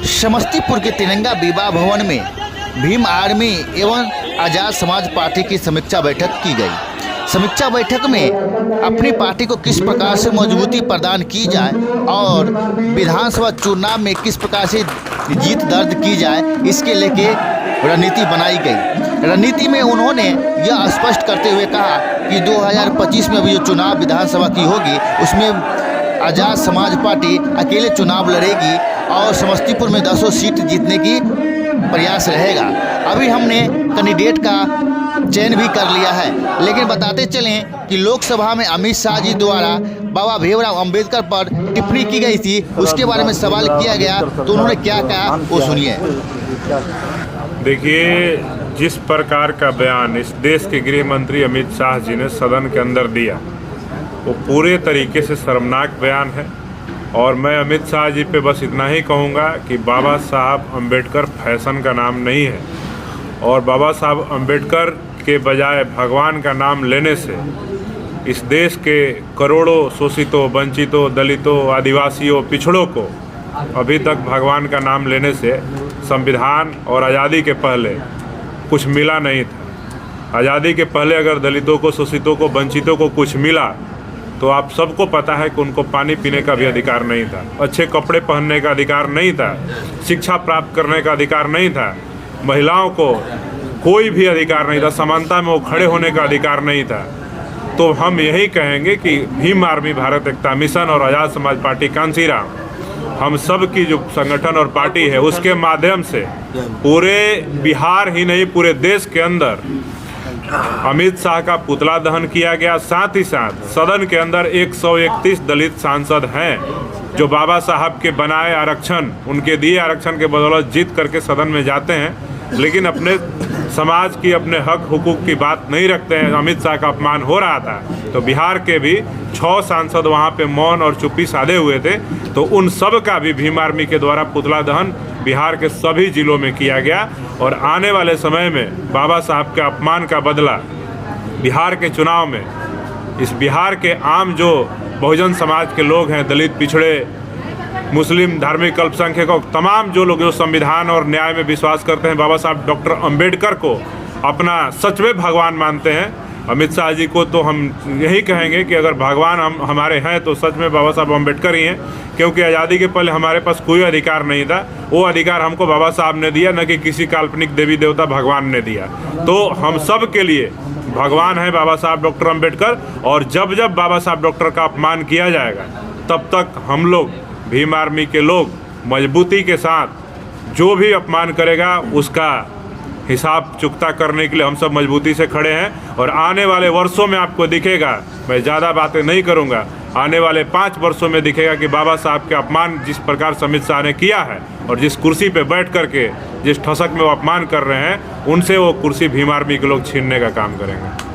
समस्तीपुर के तिरंगा विवाह भवन में भीम आर्मी एवं आज़ाद समाज पार्टी की समीक्षा बैठक की गई। समीक्षा बैठक में अपनी पार्टी को किस प्रकार से मजबूती प्रदान की जाए और विधानसभा चुनाव में किस प्रकार से जीत दर्ज की जाए, इसके लेके रणनीति बनाई गई। रणनीति में उन्होंने यह स्पष्ट करते हुए कहा कि 2025 में अभी जो चुनाव विधानसभा की होगी उसमें आज़ाद समाज पार्टी अकेले चुनाव लड़ेगी और समस्तीपुर में 10 सीट जीतने की प्रयास रहेगा। अभी हमने कैंडिडेट का चयन भी कर लिया है, लेकिन बताते चलें कि लोकसभा में अमित शाह जी द्वारा बाबा भीमराव अंबेडकर पर टिप्पणी की गई थी। उसके बारे में सवाल किया गया तो उन्होंने क्या कहा वो सुनिए। देखिए, जिस प्रकार का बयान इस देश के गृह मंत्री अमित शाह जी ने सदन के अंदर दिया वो पूरे तरीके से शर्मनाक बयान है। और मैं अमित शाह जी पे बस इतना ही कहूँगा कि बाबा साहब अंबेडकर फैशन का नाम नहीं है, और बाबा साहब अंबेडकर के बजाय भगवान का नाम लेने से इस देश के करोड़ों शोषितों, वंचितों, दलितों, आदिवासियों, पिछड़ों को अभी तक भगवान का नाम लेने से संविधान और आज़ादी के पहले कुछ मिला नहीं था। आज़ादी के पहले अगर दलितों को, शोषितों को, वंचितों को कुछ मिला तो आप सबको पता है कि उनको पानी पीने का भी अधिकार नहीं था, अच्छे कपड़े पहनने का अधिकार नहीं था, शिक्षा प्राप्त करने का अधिकार नहीं था, महिलाओं को कोई भी अधिकार नहीं था, समानता में वो खड़े होने का अधिकार नहीं था। तो हम यही कहेंगे कि भीम आर्मी भारत एकता मिशन और आज़ाद समाज पार्टी कांसीराम, हम सब की जो संगठन और पार्टी है उसके माध्यम से पूरे बिहार ही नहीं पूरे देश के अंदर अमित शाह का पुतला दहन किया गया। साथ ही साथ सदन के अंदर 131 दलित सांसद हैं जो बाबा साहब के बनाए आरक्षण, उनके दिए आरक्षण के बदौलत जीत करके सदन में जाते हैं, लेकिन अपने समाज की, अपने हक हुकूक की बात नहीं रखते हैं। अमित शाह का अपमान हो रहा था तो बिहार के भी 6 सांसद वहाँ पे मौन और चुप्पी साधे हुए थे, तो उन सब का भी भीम आर्मी के द्वारा पुतला दहन बिहार के सभी जिलों में किया गया। और आने वाले समय में बाबा साहब के अपमान का बदला बिहार के चुनाव में इस बिहार के आम जो बहुजन समाज के लोग हैं, दलित, पिछड़े, मुस्लिम, धार्मिक अल्पसंख्यकों, तमाम जो लोग जो संविधान और न्याय में विश्वास करते हैं, बाबा साहब डॉक्टर अंबेडकर को अपना सच में भगवान मानते हैं, अमित शाह जी को तो हम यही कहेंगे कि अगर भगवान हमारे हैं तो सच में बाबा साहब अंबेडकर ही हैं, क्योंकि आज़ादी के पहले हमारे पास कोई अधिकार नहीं था। वो अधिकार हमको बाबा साहब ने दिया, न कि किसी काल्पनिक देवी देवता भगवान ने दिया। तो हम सब के लिए भगवान है बाबा साहब डॉक्टर अंबेडकर, और जब जब बाबा साहब डॉक्टर का अपमान किया जाएगा तब तक हम लोग भीम आर्मी के लोग मजबूती के साथ जो भी अपमान करेगा उसका हिसाब चुकता करने के लिए हम सब मजबूती से खड़े हैं। और आने वाले वर्षों में आपको दिखेगा, मैं ज़्यादा बातें नहीं करूंगा, आने वाले 5 वर्षों में दिखेगा कि बाबा साहब के अपमान जिस प्रकार से अमित शाह ने किया है और जिस कुर्सी पे बैठ करके जिस ठसक में वो अपमान कर रहे हैं, उनसे वो कुर्सी भीम आर्मी के लोग छीनने का काम करेंगे।